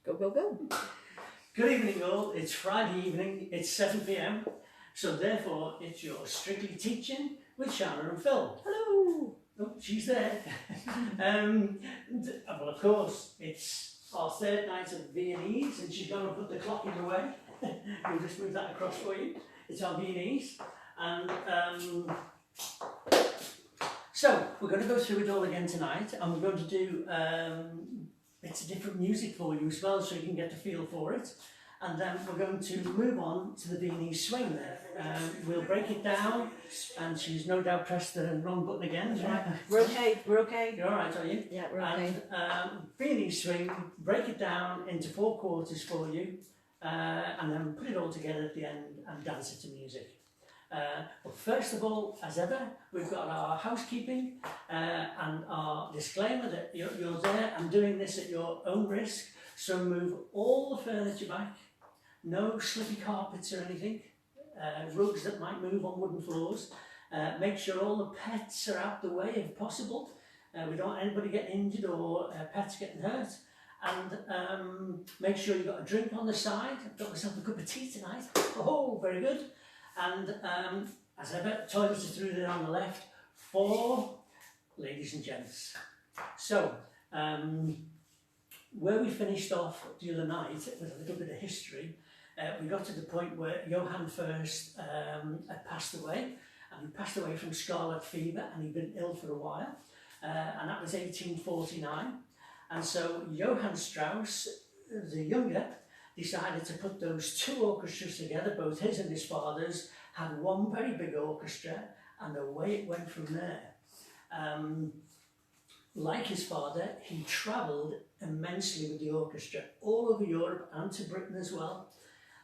Go, go, go. Good evening all, it's Friday evening, it's 7 p.m, so therefore it's your Strictly Teaching with Shanna and Phil. Hello. Oh, she's there. Well, of course, it's our third night of Viennese, and she's going to put the clock in the way. We'll just move that across for you. It's our Viennese. And so we're going to go through it all again tonight, and we're going to do bits of different music for you as well, so you can get the feel for it. And then we're going to move on to the Viennese swing there. We'll break it down, and she's no doubt pressed the wrong button again. Yeah. We're okay, we're okay. You're all right, are you? Yeah, we're okay. And Viennese swing, break it down into 4 quarters for you, and then put it all together at the end and dance it to music. But first of all, as ever, we've got our housekeeping and our disclaimer that you're there and doing this at your own risk. So move all the furniture back, no slippy carpets or anything, rugs that might move on wooden floors. Make sure all the pets are out the way if possible. We don't want anybody getting injured or pets getting hurt. And make sure you've got a drink on the side. I've got myself a cup of tea tonight. Oh, very good. And as ever, toilets are through there on the left for ladies and gents. So, where we finished off the other night with a little bit of history, we got to the point where Johann first had passed away, and he passed away from scarlet fever, and he'd been ill for a while, and that was 1849. And so Johann Strauss, the younger, decided to put those 2 orchestras together, both his and his father's, had one very big orchestra, and away it went from there. Like his father, he travelled immensely with the orchestra, all over Europe and to Britain as well.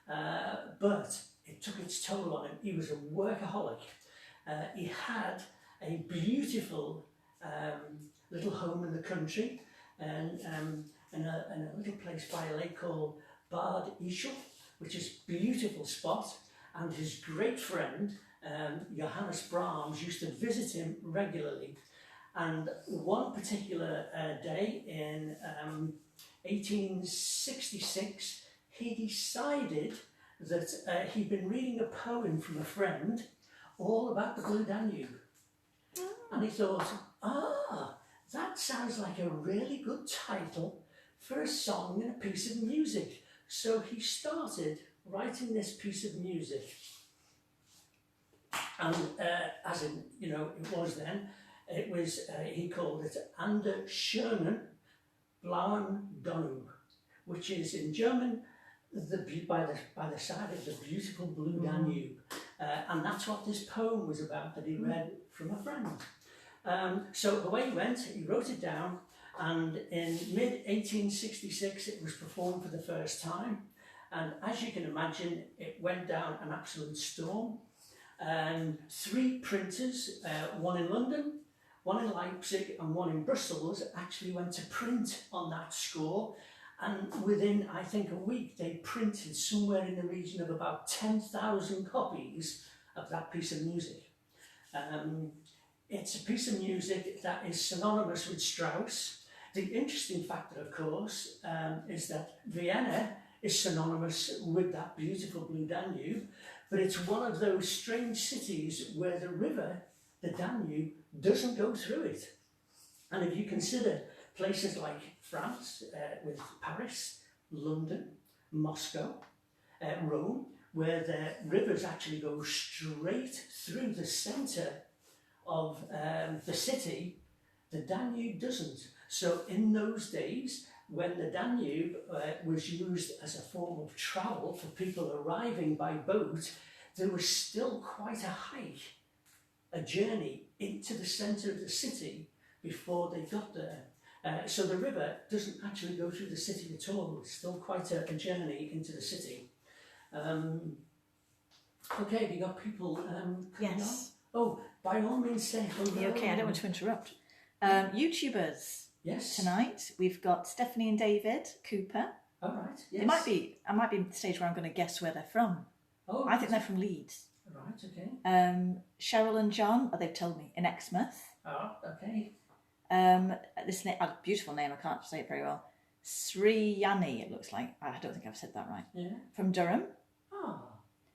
But it took its toll on him. He was a workaholic. He had a beautiful little home in the country, and in a little place by a lake called Bad Ischl, which is a beautiful spot. And his great friend, Johannes Brahms, used to visit him regularly. And one particular day in 1866, he decided that he'd been reading a poem from a friend all about the Blue Danube. And he thought, that sounds like a really good title for a song and a piece of music. So he started writing this piece of music. And as in, it was then, it was, he called it An der schönen blauen Danube, which is in German, by the side of the beautiful blue Danube. And that's what this poem was about that he read from a friend. So the way he went, he wrote it down, and in mid-1866 it was performed for the first time. And as you can imagine, it went down an absolute storm. 3 printers, one in London, one in Leipzig and one in Brussels, actually went to print on that score, and within, I think, a week they printed somewhere in the region of about 10,000 copies of that piece of music. It's a piece of music that is synonymous with Strauss. The interesting factor, of course, is that Vienna is synonymous with that beautiful blue Danube, but it's one of those strange cities where the river, the Danube, doesn't go through it. And if you consider places like France, with Paris, London, Moscow, Rome, where the rivers actually go straight through the centre of the city, the Danube doesn't. So in those days, when the Danube was used as a form of travel for people arriving by boat, there was still quite a hike, a journey into the centre of the city before they got there. So the river doesn't actually go through the city at all. It's still quite a journey into the city. Okay, have you got people Yes. On? Oh, by all means say hello. Okay, I don't want to interrupt. YouTubers. Yes. Tonight we've got Stephanie and David Cooper. All right. Yes. I might be at the stage where I'm going to guess where they're from. Oh. I think they're from Leeds. Right. Okay. Cheryl and John, they've told me, in Exmouth. Oh. Okay. This beautiful name, I can't say it very well. Sriyani, it looks like. I don't think I've said that right. Yeah. From Durham. Ah,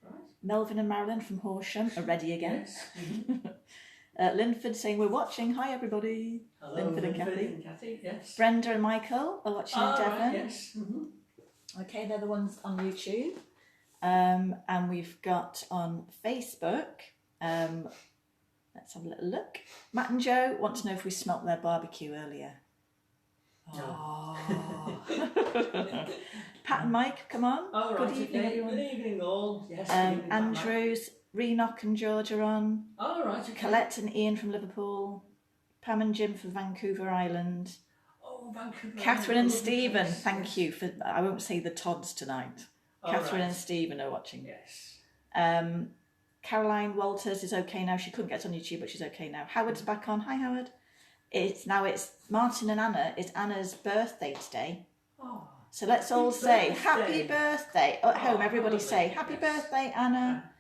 right. Melvin and Marilyn from Horsham are ready again. Yes. Mm-hmm. Linford saying we're watching. Hi everybody. Hello, Linford and Kathy. Yes. Brenda and Michael are watching in Devon. Right, yes. Mm-hmm. Okay, they're the ones on YouTube. And we've got on Facebook. Let's have a little look. Matt and Joe want to know if we smelt their barbecue earlier. No. Oh. Pat and Mike, come on. Oh, right, Good evening, everyone. Good evening, all. Yes. Good evening, Andrews, Renock and George are on. Oh, right. Okay. Colette and Ian from Liverpool. Pam and Jim from Vancouver Island. Oh, Vancouver. Catherine and Lovely Stephen, place. thank you for. I won't say the Todds tonight. Oh, Catherine right. and Stephen are watching. Yes. Caroline Walters is okay now. She couldn't get on YouTube, but she's okay now. Howard's back on. Hi, Howard. It's Martin and Anna. It's Anna's birthday today. Oh. So let's all say birthday. happy birthday. At home, everybody lovely. say happy Yes. birthday, Anna.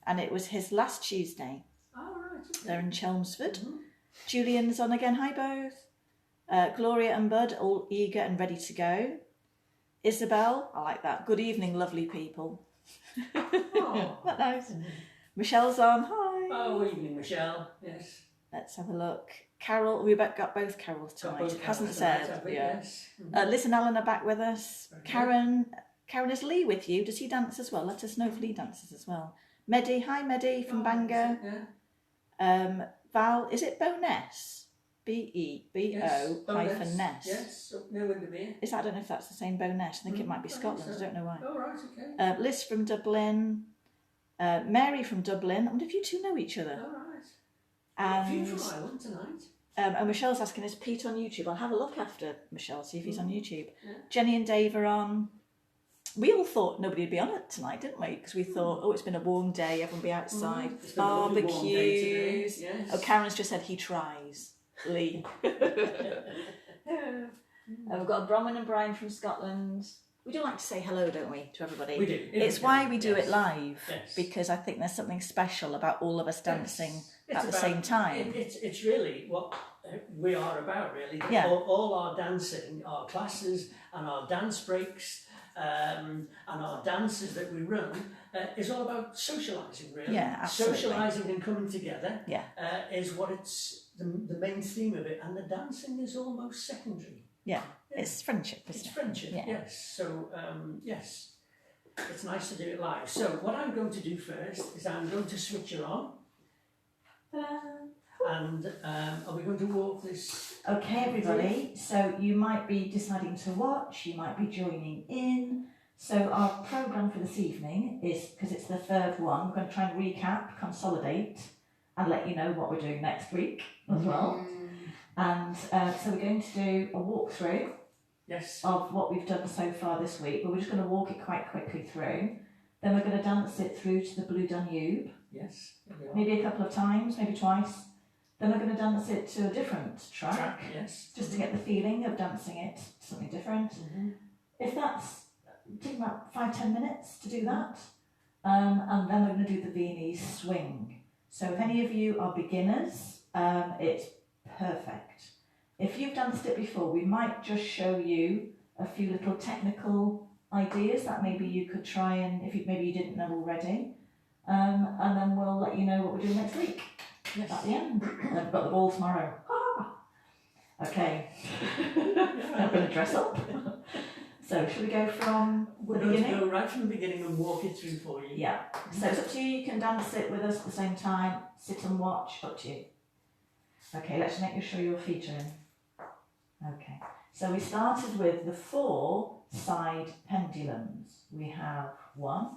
And it was his last Tuesday. Oh, right. Okay. They're in Chelmsford. Mm-hmm. Julian's on again. Hi, both. Gloria and Bud, all eager and ready to go. Isabel, I like that. Good evening, lovely people. Oh. That nice. Michelle's on. Hi. Oh, evening, Michelle. Yes. Let's have a look. Carol, we got both Carols tonight. Both It hasn't Carols tonight, said. have we? Yeah. Yes. Mm-hmm. Liz and Ellen are back with us. Okay. Karen, is Lee with you? Does he dance as well? Let us know if Lee dances as well. Medi, hi Medi from Bangor. Yeah. Val, is it Boness? Yes. BEBO hyphen Ness. Yes. Up near Windermere. I don't know if that's the same Boness. I think it might be I think Scotland. so. I don't know why. Oh, right. Okay. Liz from Dublin. Mary from Dublin. I wonder if you two know each other. All right. A And few from Ireland tonight. and Michelle's asking, is Pete on YouTube? I'll have a look after Michelle, see if he's on YouTube. Yeah. Jenny and Dave are on. We all thought nobody would be on it tonight, didn't we? Because we thought, oh, it's been a warm day, everyone will be outside. It's been a lovely warm day today, Barbecues. yes. Oh, Karen's just said he tries. Lee. We've got Bronwyn and Brian from Scotland. We do like to say hello, don't we, to everybody? We do. It's why we do Yes. it live, Yes. because I think there's something special about all of us dancing It's at the about- same time. It's really what we are about, really. Yeah. All our dancing, our classes and our dance breaks and our dances that we run is all about socialising, really. Yeah, absolutely. Socialising and coming together Yeah. is what it's the main theme of it, and the dancing is almost secondary. Yeah, it's friendship, isn't It's it? friendship, Yeah. yes. So, yes, it's nice to do it live. So, what I'm going to do first is I'm going to switch her on. And are we going to walk this? Okay, everybody. So you might be deciding to watch, you might be joining in. So our programme for this evening is, because it's the third one, we're going to try and recap, consolidate, and let you know what we're doing next week as well. And so we're going to do a walkthrough Yes. of what we've done so far this week, but we're just going to walk it quite quickly through. Then we're going to dance it through to the Blue Danube, Yes. Here we are. maybe a couple of times, maybe twice. Then we're going to dance it to a different track, Yes. just to get the feeling of dancing it to something different. Mm-hmm. If that's, take about 5-10 minutes to do that. And then we're going to do the Viennese swing. So if any of you are beginners, it's perfect. If you've danced it before, we might just show you a few little technical ideas that maybe you could try and, maybe you didn't know already. And then we'll let you know what we're doing next week. Yes. At the end. I've got the ball tomorrow. Ah! Okay. I'm going to dress up. So, should we go from We're the going beginning? to go right from the beginning and walk it through for you. Yeah. So it's up to you. You can dance it with us at the same time. Sit and watch. Up to you. Okay, let's make sure your feet are in. Okay. So we started with the 4 side pendulums. We have 1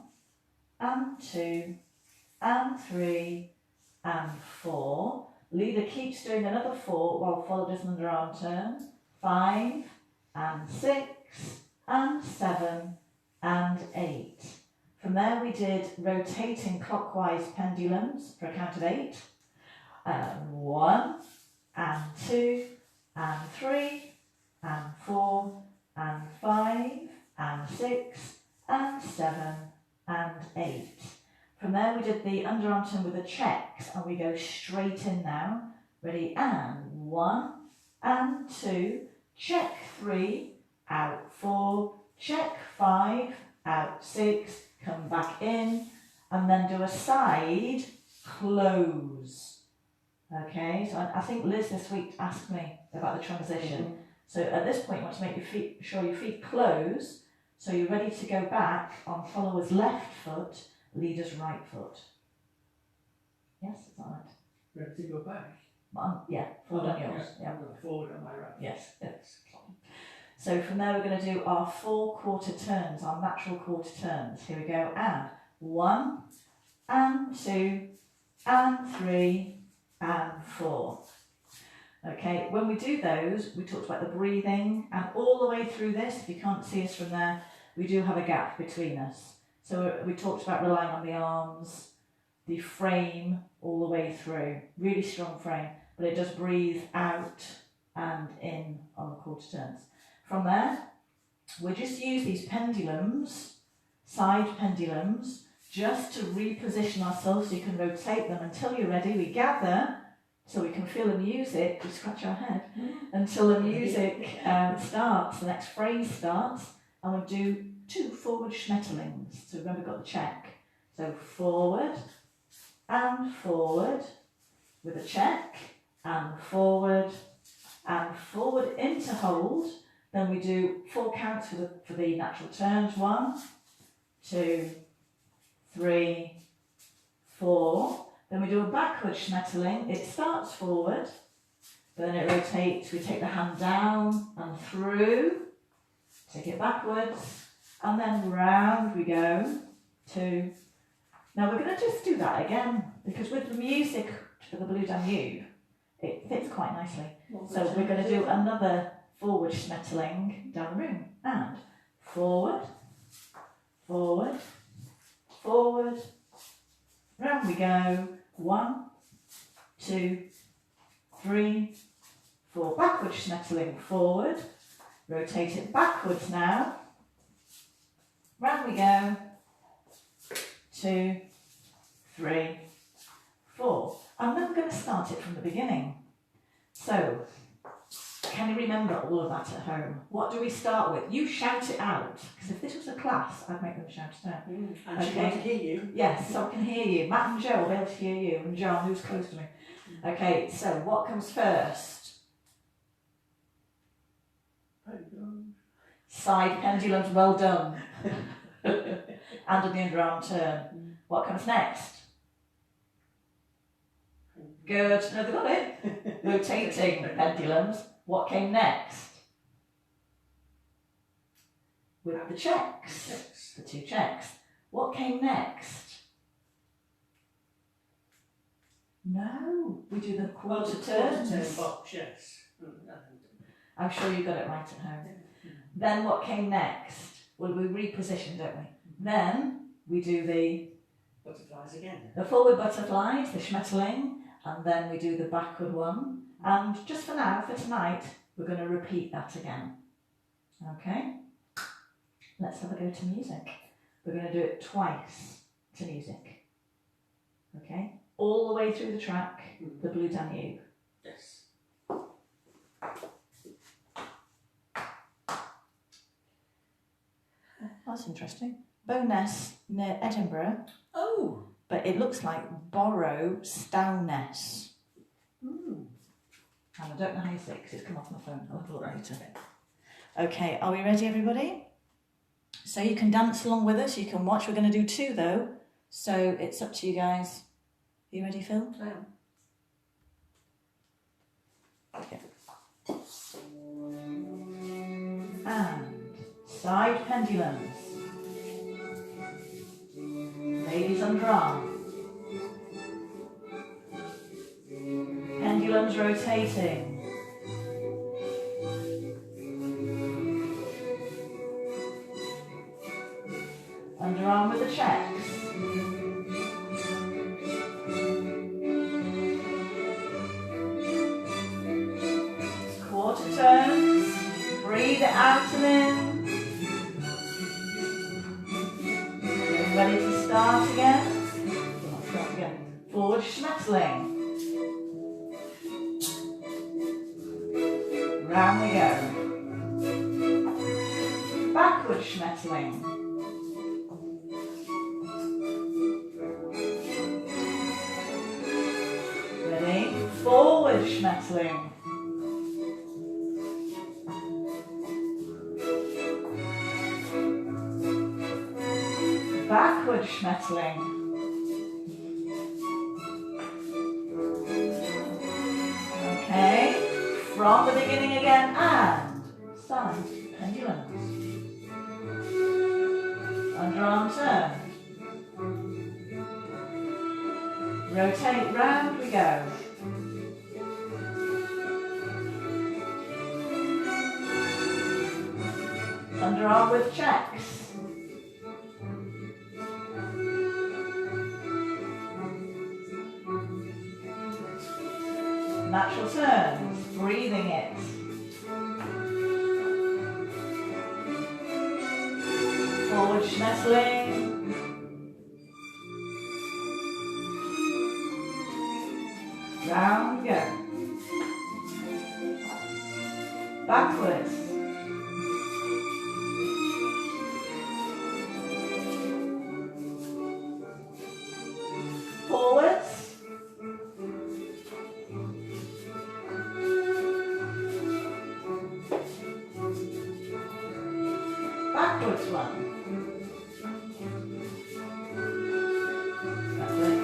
and 2 and 3 and 4. Leader keeps doing another 4 while followed does an underarm turn. 5 and 6 and 7 and 8. From there we did rotating clockwise pendulums for a count of 8. 1 and 2 and 3 and 4 and 5 and 6 and 7 and 8. From there we did the underarm turn with the checks, and we go straight in now. Ready? And 1 and 2, check 3 out 4, check 5, out 6, come back in, and then do a side close. Okay, so I think Liz this week asked me about the transition. So at this point, you want to make sure your feet close, so you're ready to go back on follower's left foot, leader's right foot. Yes, is that right? Ready to go back? Yeah, forward on yours. Yeah. Forward on my right. Yes, yes. So from there, we're going to do our 4 quarter turns, our natural quarter turns. Here we go, and 1, and 2, and 3, and 4. Okay, when we do those, we talked about the breathing, and all the way through this, if you can't see us from there, we do have a gap between us. So we talked about relying on the arms, the frame all the way through, really strong frame, but it does breathe out and in on the quarter turns. From there, we just use these pendulums, side pendulums, just to reposition ourselves so you can rotate them until you're ready. We gather so we can feel the music, we scratch our head, until the music starts, the next phrase starts, and we'll do 2 forward schmetterlings. So remember, we've got the check. So forward with a check, and forward into hold. Then we do 4 counts for the natural turns. 1, 2, 3, 4. Then we do a backward schmetterling. It starts forward, then it rotates. We take the hand down and through, take it backwards, and then round we go. 2. Now we're going to just do that again, because with the music for the Blue Danube, it fits quite nicely. So we're going to do another forward schmetterling down the room, and forward, forward, forward, round we go. 1, 2, 3, 4. Backward schmetterling forward. Rotate it backwards now. Round we go. 2, 3, 4. And then we're going to start it from the beginning. So, can you remember all of that at home? What do we start with? You shout it out, because if this was a class, I'd make them shout it out. And she wants to hear you. Yes, so I can hear you. Matt and Joe will be able to hear you, and John, who's close to me. Okay, so what comes first? Side pendulums, well done. And on the underarm turn. What comes next? Good. No, they got it. Rotating pendulums. What came next? With the checks. The 2 checks. What came next? No, we do the quarter turns. Box, yes. I'm sure you got it right at home. Then what came next? Well, we reposition, don't we? Then we do the butterflies again. The forward butterflies, the schmetterling, and then we do the backward one. And just for now, for tonight, we're going to repeat that again. Okay? Let's have a go to music. We're going to do it twice to music. Okay? All the way through the track, the Blue Danube. Yes. That's interesting. Bowness near Edinburgh. Oh! But it looks like Borrow Stowness. And I don't know how you say it because it's come off my phone. I'll have a look later. Okay, are we ready, everybody? So you can dance along with us, you can watch. We're going to do 2 though, so it's up to you guys. Are you ready, Phil? I am. Okay. And side pendulums. Ladies underarm. Pendulums rotating. Underarm with the checks. Quarter turns. Breathe it out and in. Getting ready to start again. Start again. Forward schmetterling. Round we go. backward schmetterling. Ready? Forward schmetterling. Backward schmetterling. Okay, from the beginning again and side pendulums. Underarm turn. Rotate round we go. Underarm with checks. Natural turns, breathing it. Forward schmetterling. Round we go. Backwards. Forwards. Backwards one. That's it.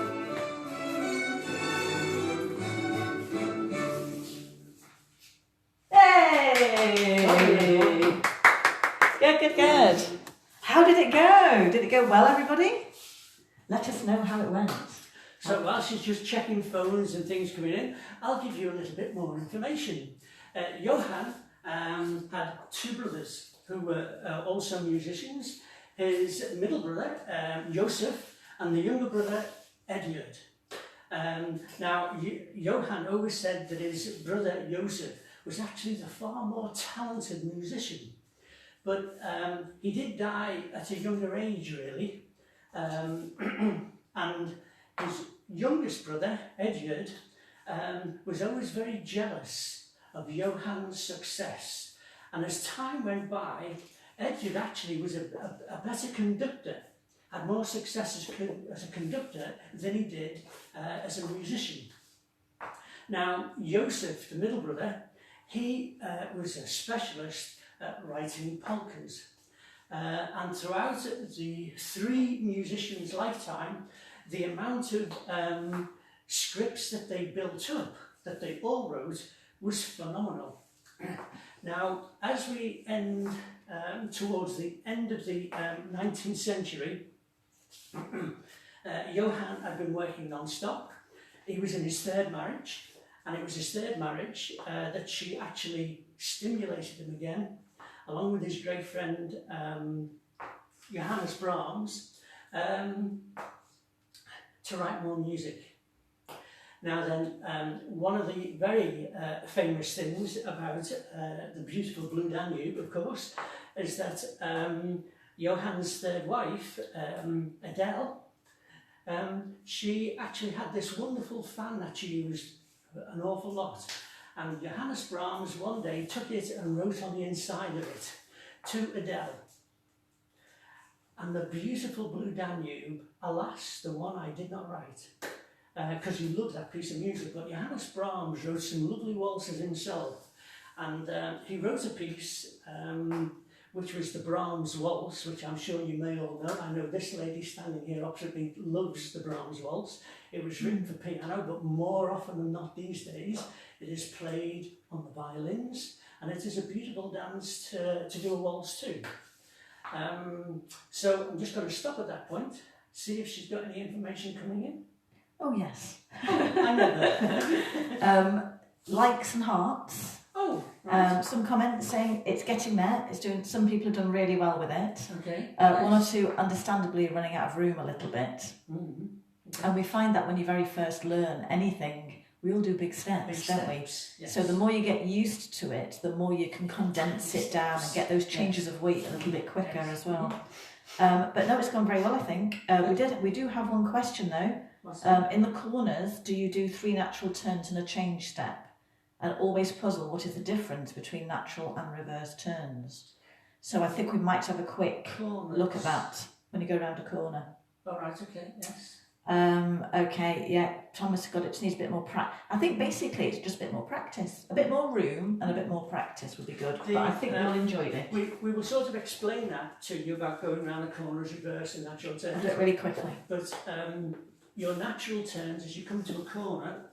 Hey! Good, good, good. How did it go? Did it go well, everybody? Let us know how it went. So while she's just checking phones and things coming in, I'll give you a little bit more information. Johann had two brothers who were also musicians. His middle brother, Joseph, and the younger brother, Edward. Now, Johann always said that his brother, Joseph, was actually the far more talented musician. But he did die at a younger age, really. And his youngest brother, Edward, was always very jealous of Johann's success. And as time went by, Edward actually was a better conductor, had more success as a conductor than he did as a musician. Now, Joseph, the middle brother, he was a specialist at writing polkas. And throughout the three musicians' lifetime, the amount of scripts that they built up, that they all wrote, was phenomenal. Now, as we end towards the end of the 19th century, Johann had been working non-stop. He was in his third marriage, and it was his third marriage that she actually stimulated him again, along with his great friend Johannes Brahms, to write more music. Now then, one of the very famous things about the beautiful Blue Danube, of course, is that Johann's third wife, Adele, she actually had this wonderful fan that she used an awful lot. And Johannes Brahms one day took it and wrote on the inside of it, "To Adele." And the beautiful Blue Danube, alas, the one I did not write, because he loved that piece of music. But Johannes Brahms wrote some lovely waltzes himself. And he wrote a piece which was the Brahms Waltz, which I'm sure you may all know. I know this lady standing here opposite me loves the Brahms Waltz. It was written for piano, but more often than not these days, it is played on the violins, and it is a beautiful dance to do a waltz too. So I'm just going to stop at that point, see if she's got any information coming in. Oh, yes. I never. Likes and hearts. Oh, right. Some comments saying it's getting there. It's doing. Some people have done really well with it. Okay. One or two, understandably, running out of room a little bit. Mm-hmm. Okay. And we find that when you very first learn anything, we all do big steps, don't we? Yes. So the more you get used to it, the more you can condense it down and get those changes of weight a little bit quicker as well. But no, it's gone very well, I think. We do have one question though. In the corners, do you do 3 natural turns and a change step? And always puzzle, what is the difference between natural and reverse turns? So I think we might have a quick Corners. look at that when you go around a corner. All right, okay, yes. Okay, yeah, Thomas got it. Just needs a bit more practice. I think basically it's just a bit more practice. A bit more room and a bit more practice would be good. But I think you'll enjoy it. We will sort of explain that to you about going around the corners, reverse in natural turns. I'll do it really quickly. But your natural turns, as you come to a corner,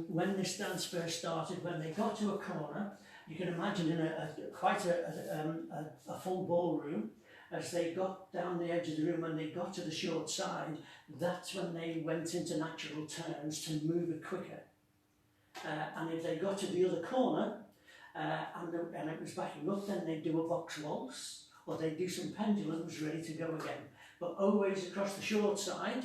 when this dance first started, when they got to a corner, you can imagine in quite a full ballroom, as they got down the edge of the room and they got to the short side, that's when they went into natural turns to move it quicker. And if they got to the other corner and it was backing up, then they'd do a box waltz or they'd do some pendulums ready to go again. But always across the short side,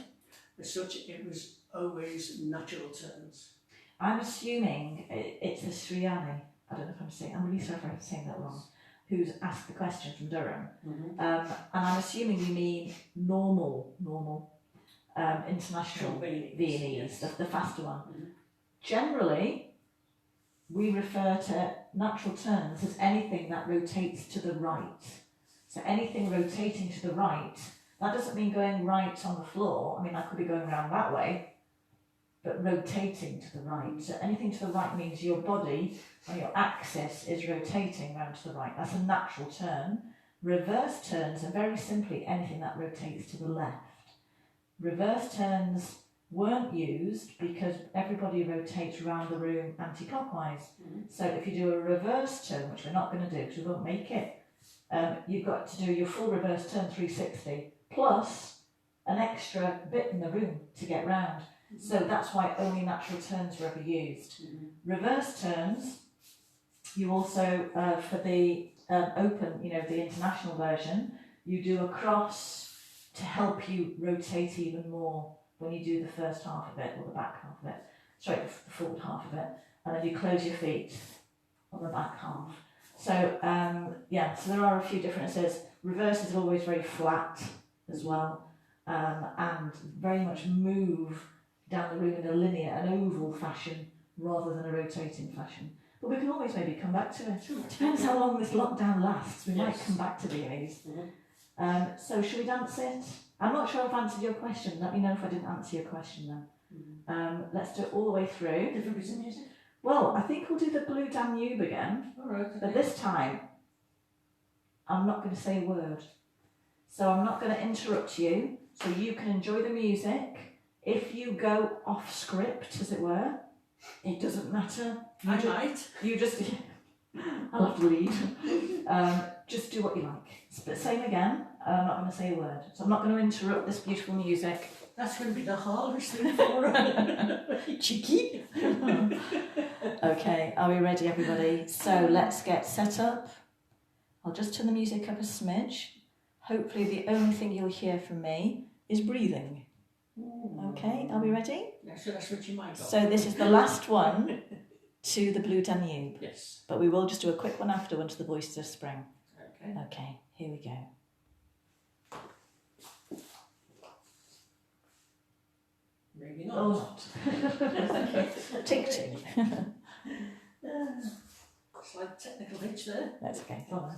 as such, it was always natural turns. I'm assuming it's a Sriani. I don't know if I'm really sorry if I'm saying that wrong. Who's asked the question from Durham. Mm-hmm. And I'm assuming you mean normal international Viennese, yes. the faster one. Mm-hmm. Generally, we refer to natural turns as anything that rotates to the right. So anything rotating to the right, that doesn't mean going right on the floor. I mean, I could be going around that way, but rotating to the right. So anything to the right means your body or your axis is rotating round to the right. That's a natural turn. Reverse turns are very simply anything that rotates to the left. Reverse turns weren't used because everybody rotates around the room anti-clockwise. Mm-hmm. So if you do a reverse turn, which we're not going to do because we won't make it, you've got to do your full reverse turn 360 plus an extra bit in the room to get round. So that's why only natural turns were ever used. Mm-hmm. Reverse turns, you also, for the open, the international version, you do a cross to help you rotate even more when you do the first half of it, or the back half of it, sorry, the forward half of it, and then you close your feet on the back half. So, so there are a few differences. Reverse is always very flat as well, and very much move down the room in a linear, an oval fashion, rather than a rotating fashion. But we can always maybe come back to it. Depends how long this lockdown lasts. We might come back to these. Mm-hmm. So should we dance it? I'm not sure I've answered your question. Let me know if I didn't answer your question then. Mm-hmm. Let's do it all the way through. Different bits of music? Well, I think we'll do the Blue Danube again. All right. Okay. But this time, I'm not going to say a word. So I'm not going to interrupt you, so you can enjoy the music. If you go off script, as it were, it doesn't matter. You just I'll have to lead. Just do what you like. But same again, I'm not going to say a word. So I'm not going to interrupt this beautiful music. That's going to be the hardest thing for her. Cheeky. Okay, are we ready, everybody? So let's get set up. I'll just turn the music up a smidge. Hopefully the only thing you'll hear from me is breathing. Okay, are we ready? Yeah, so that's what you might go. So this is the last one to the Blue Danube. Yes. But we will just do a quick one after to the Voices of Spring. Okay. Okay, here we go. Maybe not. Oh, not. Take two. Slight technical hitch there. That's okay. Go on.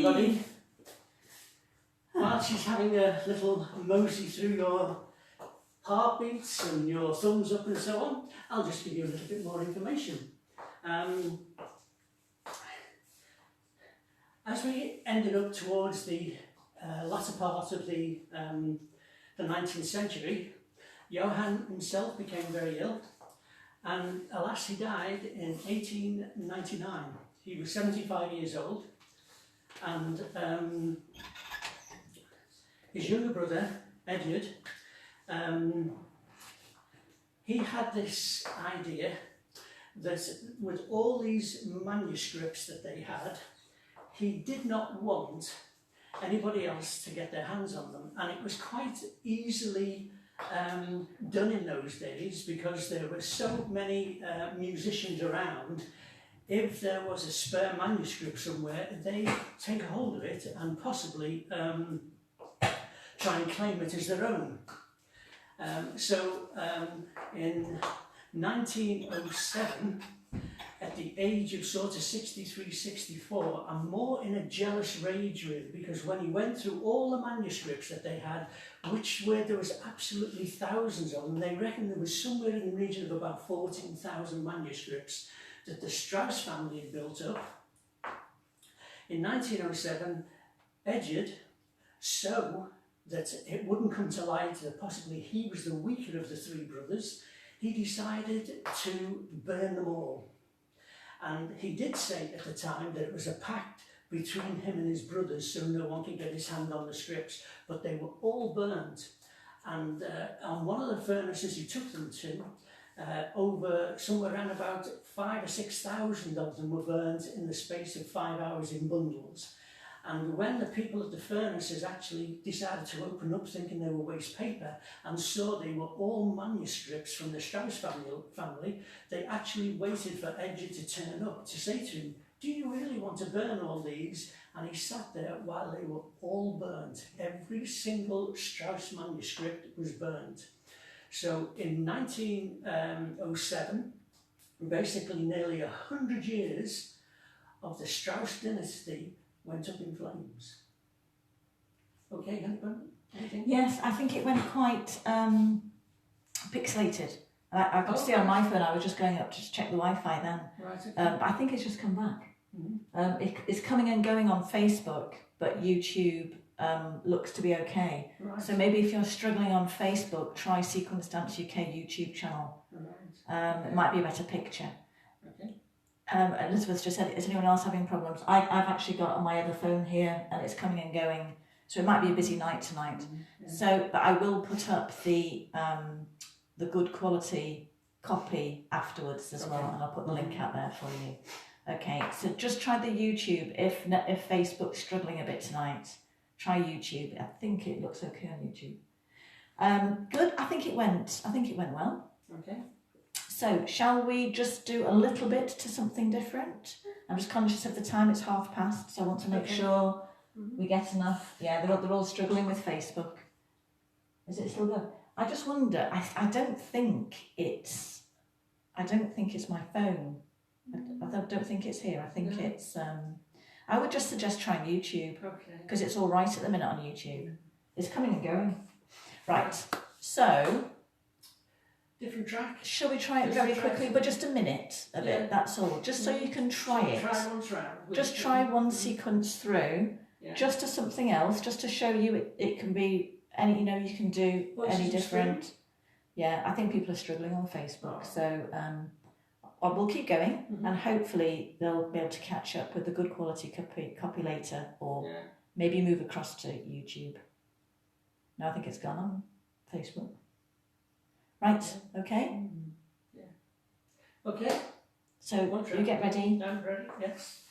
everybody. While she's having a little mosey through your heartbeats and your thumbs up and so on, I'll just give you a little bit more information. As we ended up towards the latter part of the 19th century, Johann himself became very ill, and alas, he died in 1899. He was 75 years old, and his younger brother, Edward, he had this idea that with all these manuscripts that they had, he did not want anybody else to get their hands on them, and it was quite easily done in those days because there were so many musicians around. If there was a spare manuscript somewhere, they'd take hold of it and possibly try and claim it as their own. So in 1907, at the age of sort of 63, 64, I'm more in a jealous rage with, because when he went through all the manuscripts that they had, there was absolutely thousands of them, they reckon there was somewhere in the region of about 14,000 manuscripts that the Strauss family had built up. In 1907, Edward, so that it wouldn't come to light that possibly he was the weaker of the three brothers, he decided to burn them all. And he did say at the time that it was a pact between him and his brothers so no one could get his hand on the scripts, but they were all burnt. And on one of the furnaces he took them to, over somewhere around about 5,000 or 6,000 of them were burnt in the space of 5 hours in bundles. And when the people at the furnaces actually decided to open up thinking they were waste paper and saw they were all manuscripts from the Strauss family, they actually waited for Edward to turn up to say to him, "Do you really want to burn all these?" And he sat there while they were all burnt. Every single Strauss manuscript was burnt. So in 1907, basically nearly 100 years of the Strauss dynasty went up in flames. Okay, anything? Yes, I think it went quite pixelated. I could see on my phone, I was just going up to check the Wi-Fi then. Right, okay. But I think it's just come back. Mm-hmm. It's coming and going on Facebook, but YouTube looks to be okay. Right. So maybe if you're struggling on Facebook, try Sequence Dance UK YouTube channel. Right. It might be a better picture. Okay. Elizabeth just said, is anyone else having problems? I've actually got on my other phone here and it's coming and going, so it might be a busy night tonight. Mm-hmm. Yeah. So, but I will put up the good quality copy afterwards as well, and I'll put the link out there for you. Okay, so just try the YouTube. If Facebook's struggling a bit tonight, try YouTube. I think it looks okay on YouTube. Good. I think it went well. Okay. So, shall we just do a little bit to something different? I'm just conscious of the time, it's past, so I want to make sure we get enough. Yeah, they're all struggling with Facebook. Is it still good? I just wonder, I don't think it's my phone. I don't think it's here. I think it's, I would just suggest trying YouTube. Okay. Because it's all right at the minute on YouTube. It's coming and going. Right, so... Different track. Shall we try it very quickly, but just a minute of it, that's all. Just so you can try it. Try once round. Just try one sequence through, just to something else, just to show you it can be any, you can do any different. Yeah, I think people are struggling on Facebook, so we'll keep going, and hopefully they'll be able to catch up with the good quality copy later, or maybe move across to YouTube. No, I think it's gone on Facebook. Right, okay? Yeah. Okay. So, you get ready? I'm ready, yes.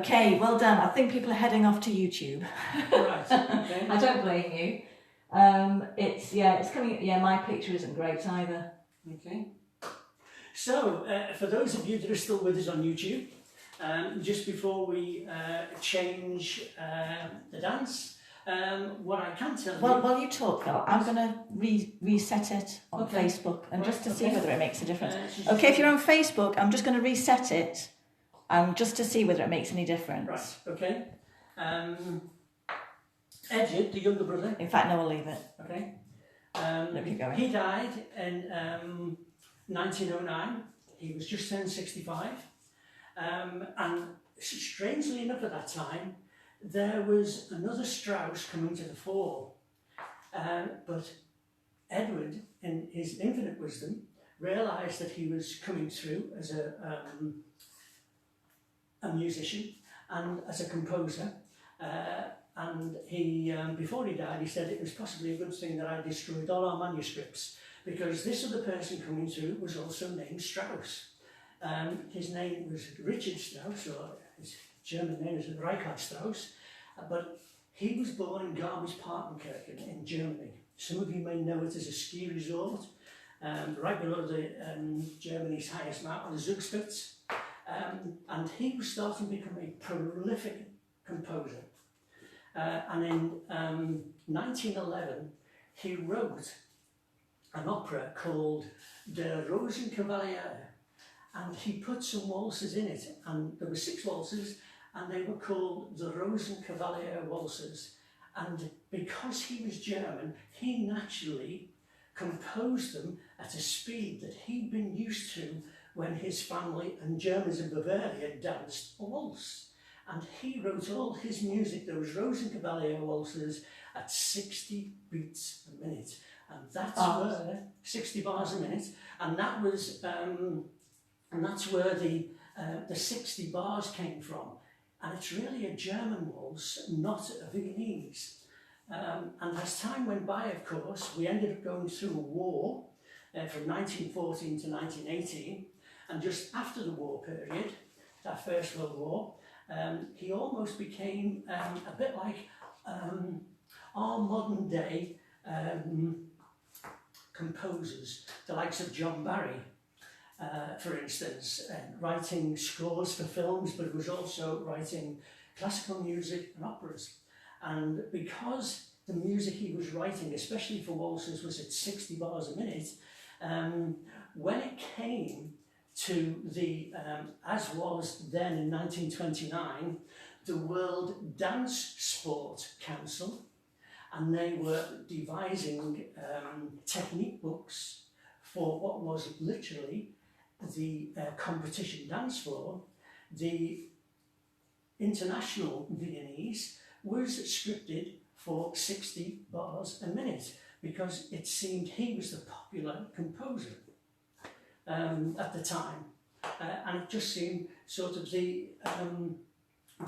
Okay, well done. I think people are heading off to YouTube. Right. Okay. I don't blame you. It's coming. Yeah, my picture isn't great either. Okay. So, for those of you that are still with us on YouTube, just before we change the dance, what I can tell you... While you talk, Phil, I'm going to reset it on Okay. Facebook and Right, just to see okay. whether it makes a difference. Okay, If you're on Facebook, I'm just going to reset it just to see whether it makes any difference. Right, okay. Edward, the younger brother... In fact, no, I'll leave it. Okay. Keep going. He died in 1909. He was just turned 65. And strangely enough at that time, there was another Strauss coming to the fore. But Edward, in his infinite wisdom, realised that he was coming through as a musician and as a composer. And he, before he died, he said it was possibly a good thing that I destroyed all our manuscripts, because this other person coming through was also named Strauss. His name was Richard Strauss, or his German name is Richard Strauss, but he was born in Garmisch-Partenkirchen in Germany. Some of you may know it as a ski resort, right below Germany's highest mountain, the Zugspitz. And he was starting to become a prolific composer. And in 1911, he wrote an opera called Der Rosenkavalier, and he put some waltzes in it, and there were 6 waltzes, and they were called the Rosenkavalier waltzes. And because he was German, he naturally composed them at a speed that he'd been used to when his family and Germans in Bavaria danced a waltz. And he wrote all his music, those Rosenkavalier waltzes, at 60 beats a minute. And that's where 60 bars a minute, and that was, and that's where the 60 bars came from. And it's really a German waltz, not a Viennese. And as time went by, of course, we ended up going through a war from 1914 to 1918, and just after the war period, that First World War, he almost became a bit like our modern day composers, the likes of John Barry, for instance, writing scores for films, but was also writing classical music and operas. And because the music he was writing, especially for waltzes, was at 60 bars a minute, when it came to the, as was then in 1929, the World Dance Sport Council, and they were devising technique books for what was literally the competition dance floor. The international Viennese was scripted for 60 bars a minute because it seemed he was the popular composer at the time, and it just seemed sort of the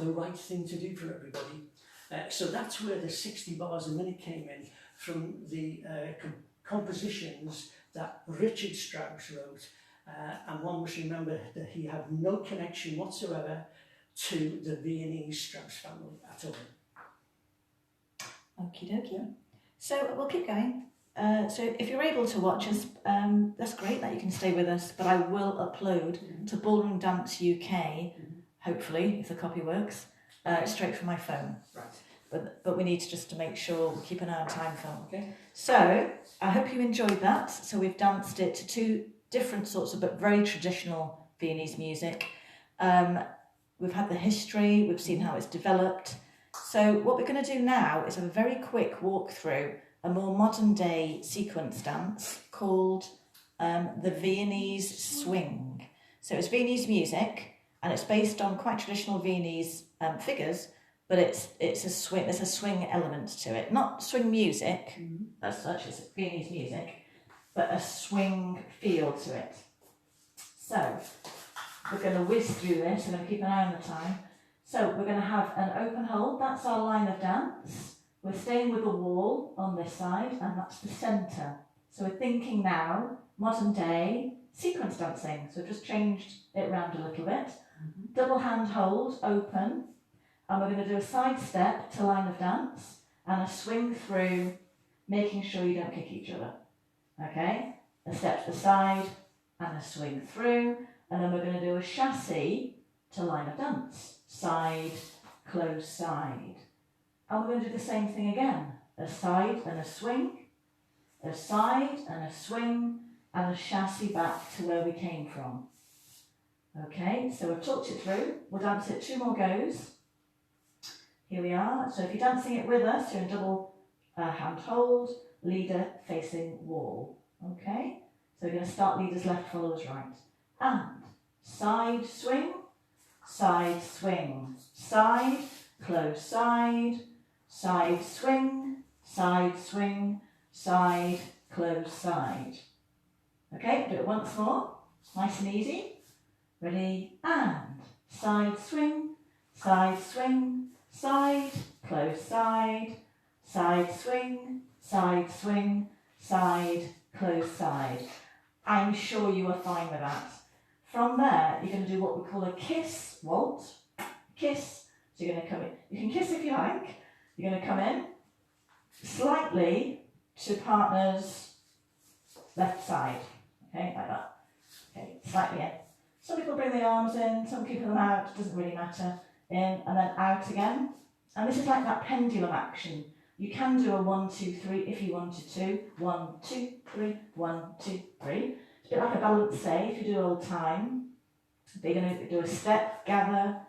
right thing to do for everybody. So that's where the 60 bars a minute came in, from the compositions that Richard Strauss wrote, and one must remember that he had no connection whatsoever to the Viennese Strauss family at all. Okie dokie. So we'll keep going. So if you're able to watch us, that's great that you can stay with us, but I will upload to Ballroom Dance UK, hopefully, if the copy works, straight from my phone. Right. But we need to just to make sure we keep an eye on time, Phil. Okay. So I hope you enjoyed that. So we've danced it to 2 different sorts of, but very traditional Viennese music. We've had the history, we've seen how it's developed. So what we're going to do now is have a very quick walk through a more modern day sequence dance called the Viennese swing. So it's Viennese music, and it's based on quite traditional Viennese figures, but it's a swing. There's a swing element to it, not swing music as such. It's Viennese music, but a swing feel to it. So we're going to whiz through this. I'm going to keep an eye on the time. So we're going to have an open hold. That's our line of dance. We're staying with the wall on this side, and that's the centre. So we're thinking now, modern day sequence dancing. So we've just changed it around a little bit. double hand hold, open, and we're going to do a side step to line of dance and a swing through, making sure you don't kick each other. Okay, a step to the side and a swing through, and then we're going to do a chassé to line of dance, side, close, side. And we're going to do the same thing again, a side and a swing, a side and a swing, and a chassé back to where we came from. Okay, so we've talked it through. We'll dance it 2 more goes. Here we are. So if you're dancing it with us, you're in double hand hold, leader facing wall. Okay, so we're going to start leaders left, followers right. And side swing, side swing, side, close side, side swing, side swing, side, close side. Okay, do it once more, nice and easy. Ready, and side swing, side swing, side, close side, side swing, side swing, side, close side. I'm sure you are fine with that. From there, you're going to do what we call a kiss waltz. Kiss, so you're going to come in. You can kiss if you like. You're going to come in slightly to partner's left side. Okay, like that. Okay, slightly in. Some people bring the arms in, some keep them out, doesn't really matter. In and then out again. And this is like that pendulum action. You can do a 1, 2, 3 if you wanted to. 1, 2, 3, 1, 2, 3. It's a bit like a balance if you do old time. They're going to do a step, gather,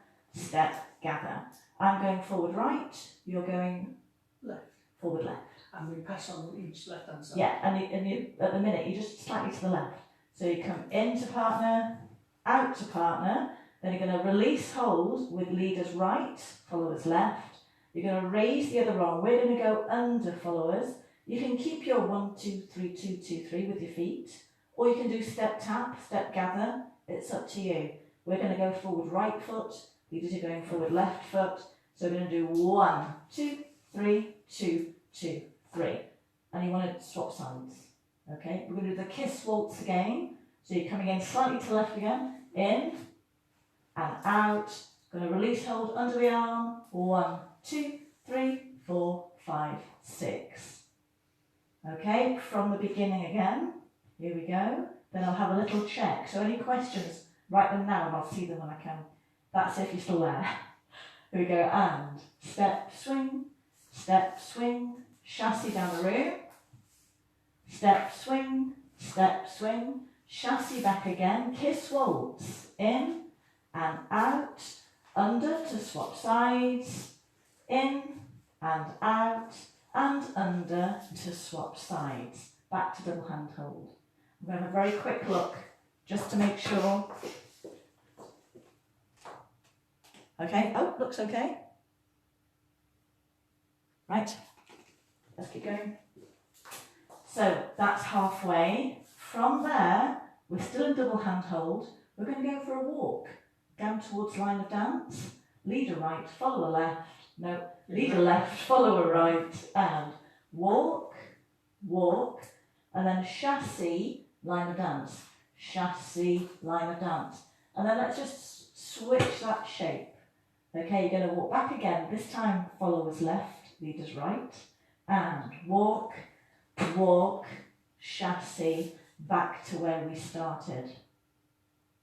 I'm going forward right, you're going left. Forward left. And we pass on each left hand side. Yeah, and you, at the minute, you're just slightly to the left. So you come into partner, out to partner, then you're going to release hold with leaders right, followers left. You're going to raise the other arm. We're going to go under followers. You can keep your 1, 2, 3, 2, 2, 3 with your feet, or you can do step tap, step gather. It's up to you. We're going to go forward right foot. Leaders are going forward left foot. So we're going to do 1, 2, 3, 2, 2, 3. And you want to swap sides. Okay, we're going to do the kiss waltz again. So you're coming in slightly to left again, in and out. Going to release hold under the arm. 1, 2, 3, 4, 5, 6. Okay, from the beginning again. Here we go. Then I'll have a little check. So any questions, write them now and I'll see them when I can. That's if you're still there. Here we go. And step, swing, chassé down the room. Step, swing, chassé back again. Kiss waltz, in and out, under to swap sides, in and out, and under to swap sides. Back to double hand hold. I'm going to have a very quick look just to make sure. Okay, oh, looks okay. Right, let's keep going. So that's halfway. From there, we're still in double hand hold. We're going to go for a walk down towards line of dance. Leader right, follower left. No, leader left, follower right, and walk, walk, and then chassé, line of dance. Chassé, line of dance. And then let's just switch that shape. Okay, you're going to walk back again. This time, followers left, leaders right, and walk, walk, chassé, back to where we started.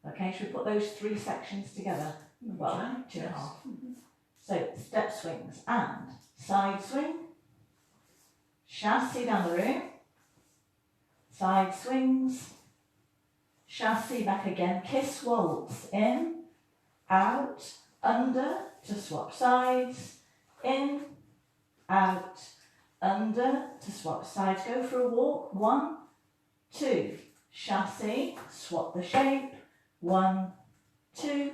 Okay, should we put those 3 sections together? Well, 2.5. So, step swings and side swing, chassé down the room, side swings, chassé back again, kiss waltz, in, out, under to swap sides, in, out, under to swap sides. Go for a walk. 1, 2, chassé, swap the shape. 1, 2,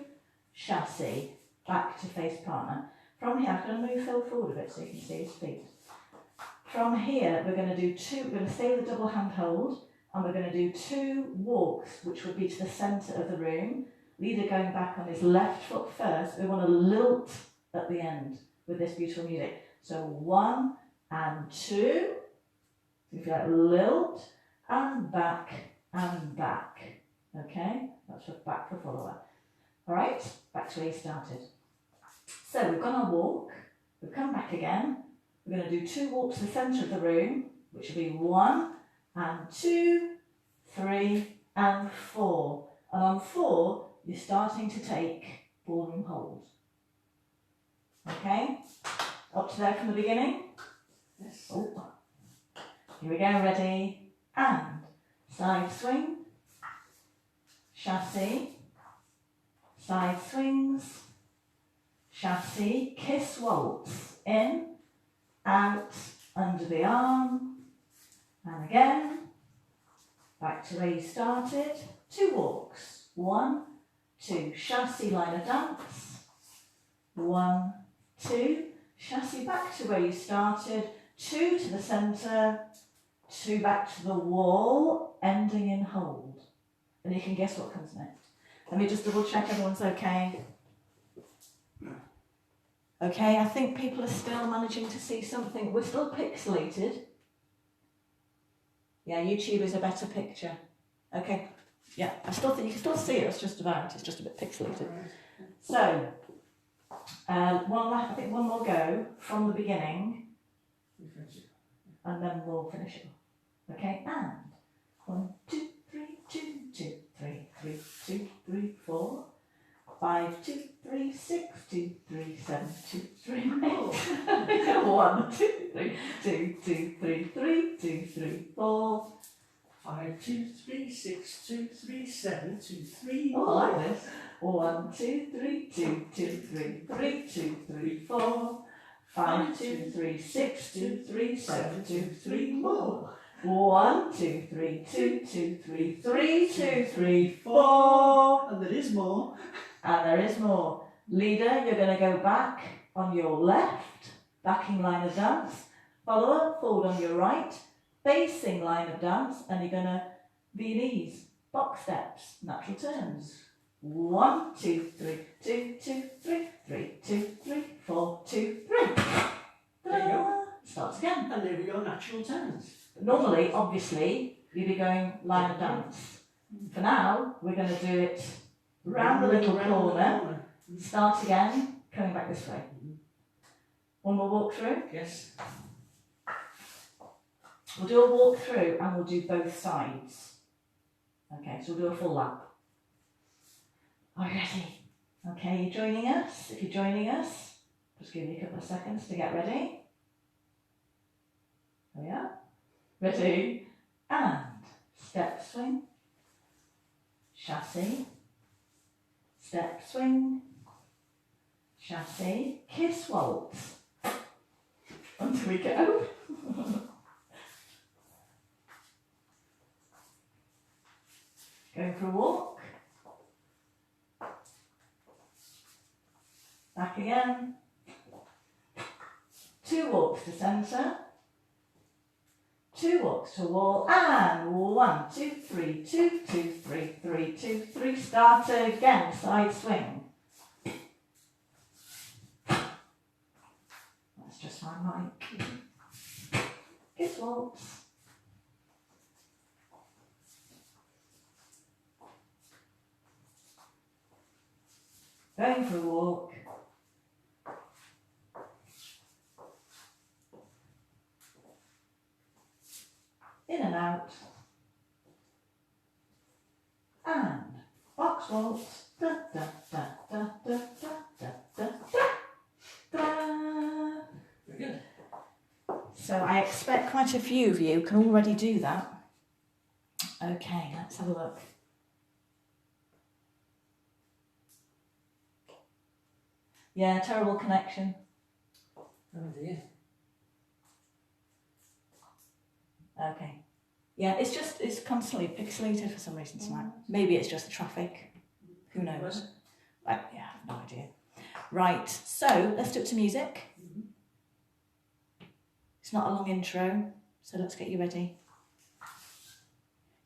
chassé, back to face partner. From here, I'm going to move Phil forward a bit so you can see his feet. From here, we're going to do 2, we're going to stay with the double hand hold, and we're going to do 2 walks, which would be to the centre of the room. Leader going back on his left foot first. We want to lilt at the end with this beautiful music. So 1 and 2. If you like, lilt and back and back. Okay, that's for back for follower. All right, back to where you started. So we've gone on a walk, we've come back again. We're going to do 2 walks to the centre of the room, which will be 1 and 2, 3 and 4. And on 4, you're starting to take ballroom hold. Okay, up to there from the beginning. Yes. Oh. Here we go, ready, and side swing, chassé, side swings, chassé, kiss waltz, in, out, under the arm, and again, back to where you started, 2 walks, 1, 2, chassé, line of dance, 1, 2, chassé back to where you started, 2 to the centre, 2 back to the wall, ending in hold. And you can guess what comes next. Let me just double check everyone's okay. Okay, I think people are still managing to see something. We're still pixelated. Yeah, YouTube is a better picture. Okay, yeah, I still think you can still see it, it's just a bit pixelated. So, I think one more go from the beginning, and then we'll finish it. Okay, and 1, 2, 3, 2, 2, 3, 3, 2, 3, 4, 5, 2, 3, 6, 2, 3, 7, 2, 3, 8. 1, 2, 3, 2, 2, 3, 3, 2, 3, 4. 5, 2, 3, 6, 2, 3, 7, 2, 3. Oh, I like this. 1, 2, 3, 2, 2, 3, 3, 2, 3, 4. 5, 2, 3, 6, 2, 3, 7, 2, 3, 4. 1, 2, 3, 2, 2, 3, 3, 2, 3, 4. And there is more. And there is more. Leader, you're going to go back on your left, backing line of dance. Follower, forward on your right, facing line of dance, and you're going to Viennese box steps, natural turns. 1, 2, 3, 2, 2, 3, 3, 2, 3, 4, 2, 3. There you go. Starts again. And there we go, natural turns. Normally, obviously, you'd be going line of dance. For now, we're going to do it round the little corner. Start again, coming back this way. One more walk through. Yes. We'll do a walk through and we'll do both sides. Okay, so we'll do a full lap. Are you ready? Okay, you're joining us. If you're joining us, just give me a couple of seconds to get ready. There we are. Ready? And step swing, chassé, step swing, chassé, kiss waltz. Until we go. Going for a walk. Back again. 2 walks to centre. 2 walks to wall. And 1, 2, 3, 2, 2, 3, 3, 2, 3. Start again. Side swing. That's just my mic. Kiss waltz. Going for a walk. In and out. And box waltz. Da, da, da, da, da, da, da, da, da. Very good. So I expect quite a few of you can already do that. Okay, let's have a look. Yeah, terrible connection. Oh dear. Okay. Yeah, it's constantly pixelated for some reason tonight. Maybe it's just the traffic. Who knows? Yeah, I have no idea. Right, so let's do it to music. It's not a long intro, so let's get you ready.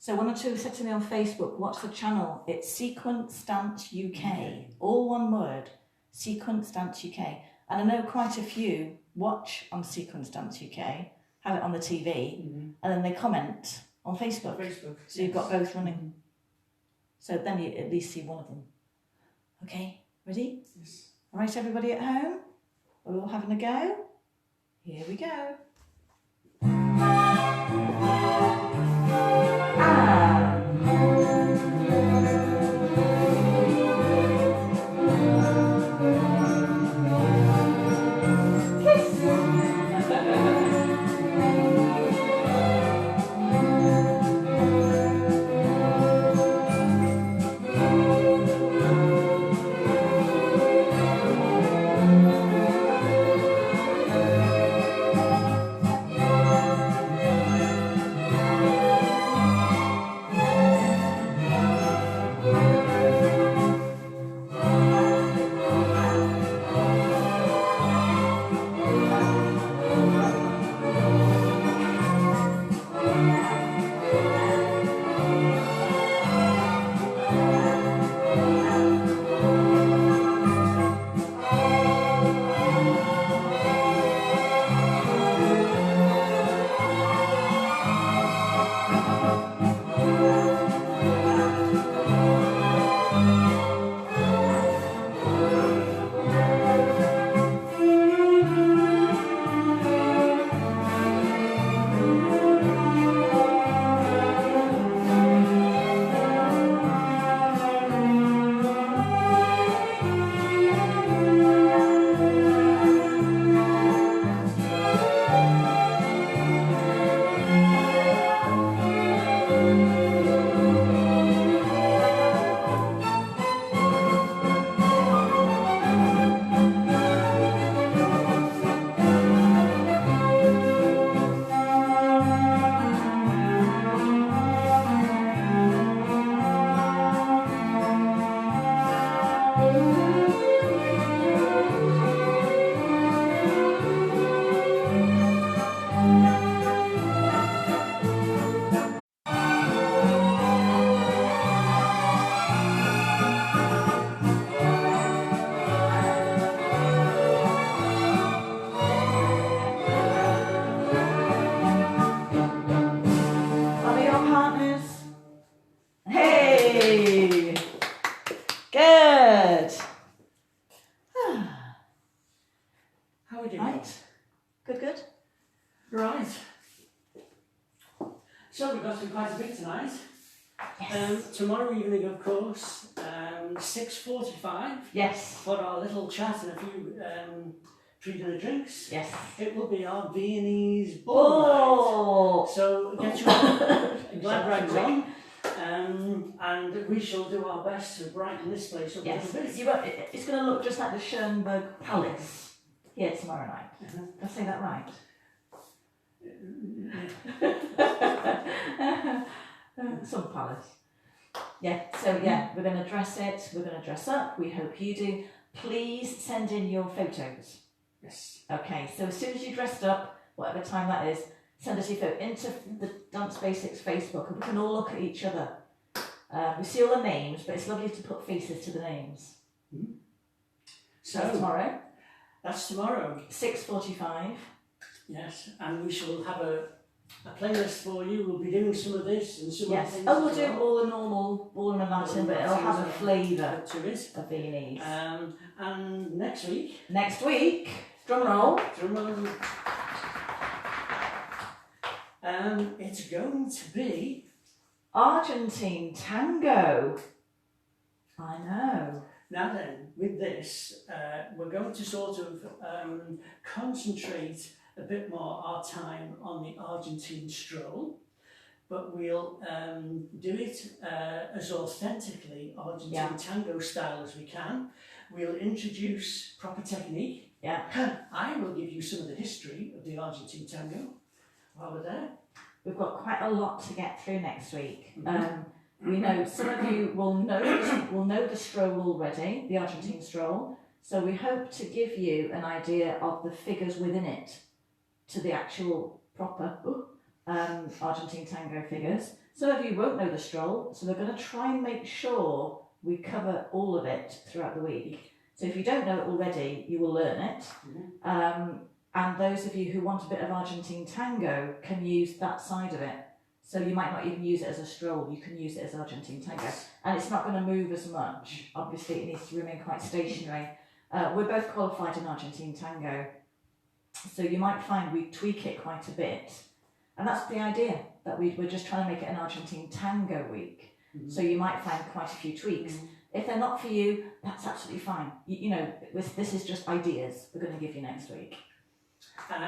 So 1 or 2 have said to me on Facebook, what's the channel? It's Sequence Dance UK. All one word. Sequence Dance UK. And I know quite a few watch on Sequence Dance UK, have it on the TV, and then they comment on Facebook. Facebook. So you've got both running. So then you at least see one of them. Okay, ready? Yes. All right, everybody at home? Are we all having a go? Here we go. Good. How are we doing? Right. Good, good. Right. So we've got to do quite a bit tonight. Yes. Tomorrow evening, of course, 6:45 Yes. for our little chat and a few pre-dinner drinks. Yes. It will be our Viennese ball night. So get your glad rags on. And we shall do our best to brighten this place up a little bit. It's going to look just like the Schoenberg Palace here tomorrow night. Did I say that right? Some palace. Yeah, so yeah, we're going to dress it, we're going to dress up, we hope you do. Please send in your photos. Yes. Okay, so as soon as you're dressed up, whatever time that is, send us your photo into the Dance Basics Facebook and we can all look at each other. We see all the names, but it's lovely to put faces to the names. Mm-hmm. So that's tomorrow. That's tomorrow. 6:45. Yes, and we shall have a playlist for you. We'll be doing some of this and some of the things. Oh, we'll do all the normal ballroom and Latin, but it'll have a flavour to it. Of Viennese. And next week. Next week, drum roll. Drum roll. It's going to be Argentine tango. I know. Now then, with this, we're going to sort of concentrate a bit more our time on the Argentine stroll, but we'll do it as authentically Argentine tango style as we can. We'll introduce proper technique. Yeah. I will give you some of the history of the Argentine tango while we're there. We've got quite a lot to get through next week. Mm-hmm. We know some of you will know the stroll already, the Argentine stroll. So we hope to give you an idea of the figures within it to the actual proper Argentine tango figures. Some of you won't know the stroll, so we're going to try and make sure we cover all of it throughout the week. So if you don't know it already, you will learn it. Mm-hmm. And those of you who want a bit of Argentine tango can use that side of it. So you might not even use it as a stroll, you can use it as Argentine tango. And it's not going to move as much. Obviously, it needs to remain quite stationary. We're both qualified in Argentine tango, so you might find we tweak it quite a bit. And that's the idea, that we're just trying to make it an Argentine tango week. So you might find quite a few tweaks. If they're not for you, that's absolutely fine. You know, this is just ideas we're going to give you next week.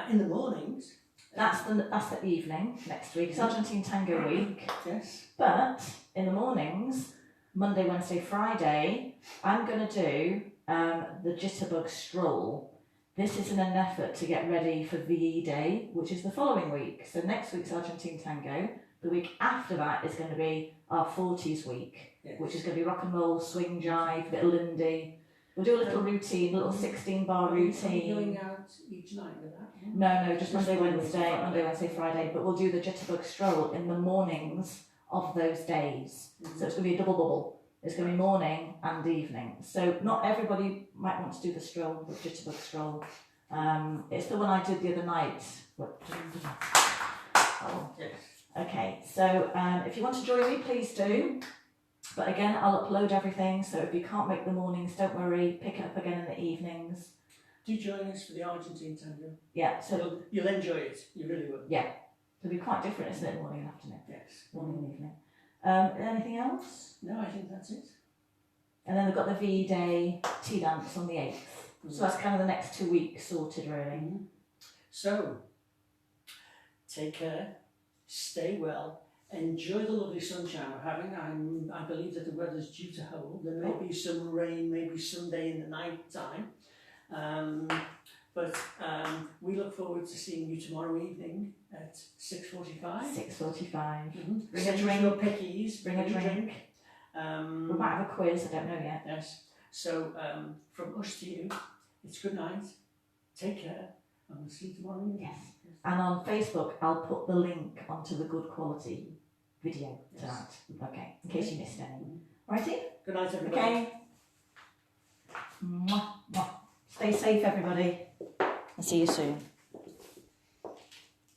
In the mornings. That's the evening next week. It's Argentine Tango Week. Yes. But in the mornings, Monday, Wednesday, Friday, I'm going to do the Jitterbug Stroll. This is in an effort to get ready for VE Day, which is the following week. So next week's Argentine Tango. The week after that is going to be our 40s week, which is going to be rock and roll, swing jive, a bit of Lindy. We'll do a little routine, a little 16-bar routine. Are you going out each night with that? No, just Monday, Wednesday, Friday. But we'll do the Jitterbug Stroll in the mornings of those days. So it's going to be a double bubble. It's going to be morning and evening. So not everybody might want to do the stroll, the Jitterbug Stroll. It's the one I did the other night. Oh. Yes. Okay, so if you want to join me, please do. But again, I'll upload everything, so if you can't make the mornings, don't worry, pick it up again in the evenings. Do join us for the Argentine Tango. Yeah, so you'll enjoy it, you really will. Yeah, it'll be quite different, isn't it, morning and afternoon? Yes. Morning and evening. Anything else? No, I think that's it. And then we've got the VE Day tea dance on the 8th. So that's kind of the next 2 weeks sorted, really. So, take care, stay well, enjoy the lovely sunshine we're having. I believe that the weather's due to hold. There may be some rain, maybe someday in the night time. But we look forward to seeing you tomorrow evening at 6:45. 6:45. Bring a drink. Your pickies. Bring a drink. We might have a quiz, I don't know yet. Yes. So from us to you, it's good night. Take care. And we'll see you tomorrow evening. Yes. And on Facebook, I'll put the link onto the good quality video to that. Okay, in case you missed any. Righty? Good night, everybody. Okay. Mwah, mwah. Stay safe, everybody. I'll see you soon.